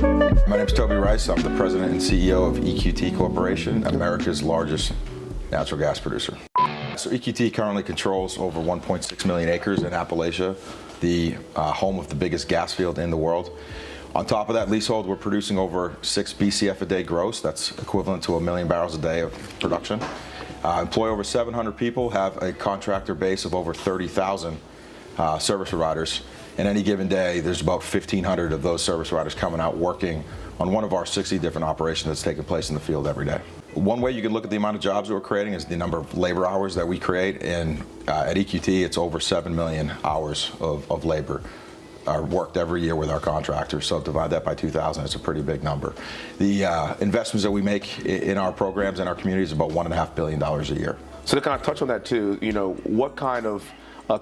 My name is Toby Rice. I'm the president and CEO of EQT Corporation, America's largest natural gas producer. So EQT currently controls over 1.6 million acres in Appalachia, the home of the biggest gas field in the world. On top of that leasehold, we're producing over 6 BCF a day gross. That's equivalent to 1 million barrels a day of production. Employ over 700 people, have a contractor base of over 30,000 service providers. And any given day, there's about 1,500 of those service providers coming out working on one of our 60 different operations that's taking place in the field every day. One way you can look at the amount of jobs that we're creating is the number of labor hours that we create. And at EQT, it's over 7 million hours of labor are worked every year with our contractors. So divide that by 2,000, it's a pretty big number. The investments that we make in our programs and our communities is about $1.5 billion a year. So to kind of touch on that too, what kind of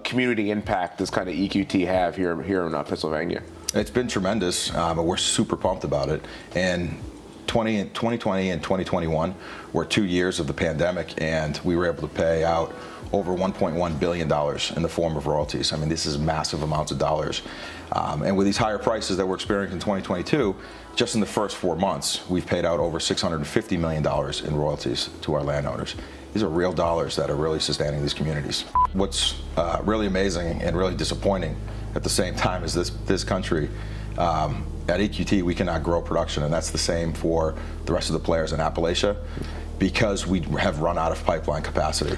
community impact does kind of EQT have here in Pennsylvania? It's been tremendous, but we're super pumped about it. And 2020 and 2021 were 2 years of the pandemic, and we were able to pay out over $1.1 billion in the form of royalties. I mean, this is massive amounts of dollars. And with these higher prices that we're experiencing in 2022, just in the first 4 months, we've paid out over $650 million in royalties to our landowners. These are real dollars that are really sustaining these communities. What's really amazing and really disappointing at the same time is this country, at EQT, we cannot grow production, and that's the same for the rest of the players in Appalachia, because we have run out of pipeline capacity.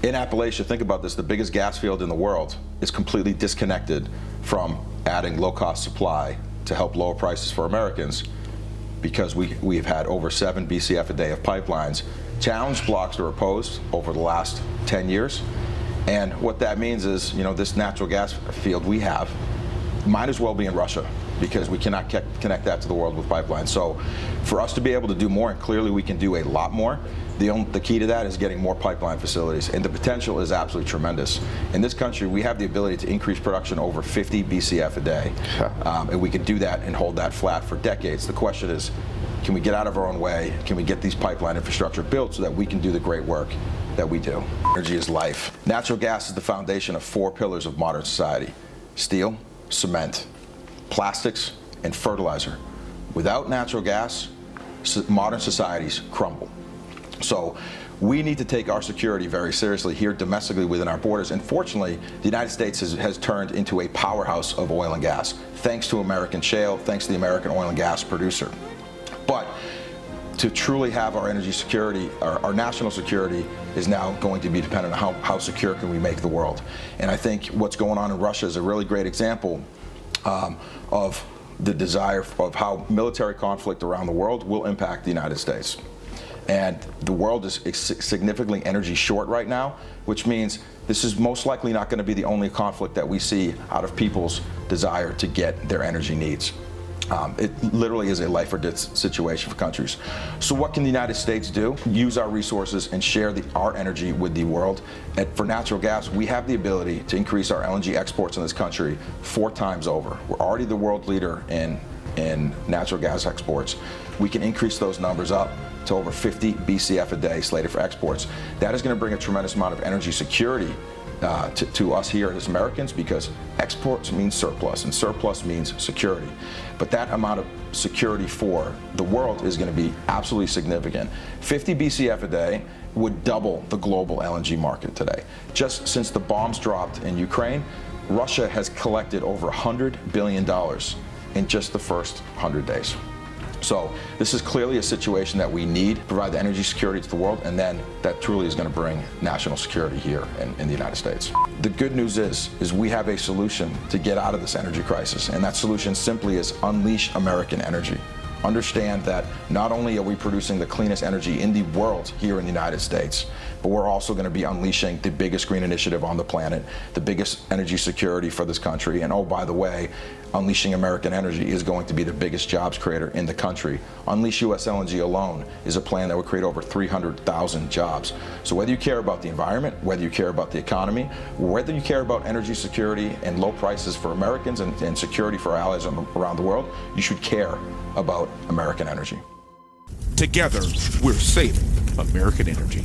In Appalachia, think about this, the biggest gas field in the world is completely disconnected from adding low-cost supply to help lower prices for Americans, because we've had over 7 BCF a day of pipelines. Challenge blocks are opposed over the last 10 years, and what that means is, this natural gas field we have might as well be in Russia, because we cannot connect that to the world with pipelines. So for us to be able to do more, and clearly we can do a lot more, the key to that is getting more pipeline facilities, and the potential is absolutely tremendous. In this country, we have the ability to increase production over 50 BCF a day, and we can do that and hold that flat for decades. The question is, can we get out of our own way? Can we get these pipeline infrastructure built so that we can do the great work that we do? Energy is life. Natural gas is the foundation of 4 pillars of modern society: steel, cement, plastics, and fertilizer. Without natural gas, modern societies crumble. So we need to take our security very seriously here domestically within our borders. And fortunately, the United States has turned into a powerhouse of oil and gas, thanks to American shale, thanks to the American oil and gas producer. But to truly have our energy security, our national security, is now going to be dependent on how secure can we make the world. And I think what's going on in Russia is a really great example of the desire of how military conflict around the world will impact the United States. And the world is significantly energy short right now, which means this is most likely not going to be the only conflict that we see out of people's desire to get their energy needs. It literally is a life or death situation for countries. So what can the United States do? Use our resources and share our energy with the world. And for natural gas, we have the ability to increase our LNG exports in this country 4 times over. We're already the world leader in natural gas exports. We can increase those numbers up to over 50 BCF a day slated for exports. That is going to bring a tremendous amount of energy security to us here as Americans, because exports means surplus, and surplus means security. But that amount of security for the world is going to be absolutely significant. 50 BCF a day would double the global LNG market today. Just since the bombs dropped in Ukraine, Russia has collected over $100 billion in just the first 100 days. So this is clearly a situation that we need to provide the energy security to the world, and then that truly is going to bring national security here in the United States. The good news is we have a solution to get out of this energy crisis, and that solution simply is unleash American energy. Understand that not only are we producing the cleanest energy in the world here in the United States, but we're also going to be unleashing the biggest green initiative on the planet, the biggest energy security for this country. And oh, by the way, unleashing American energy is going to be the biggest jobs creator in the country. Unleash US LNG alone is a plan that would create over 300,000 jobs. So whether you care about the environment, whether you care about the economy, whether you care about energy security and low prices for Americans and security for our allies around the world, you should care about American energy. Together, we're saving American energy.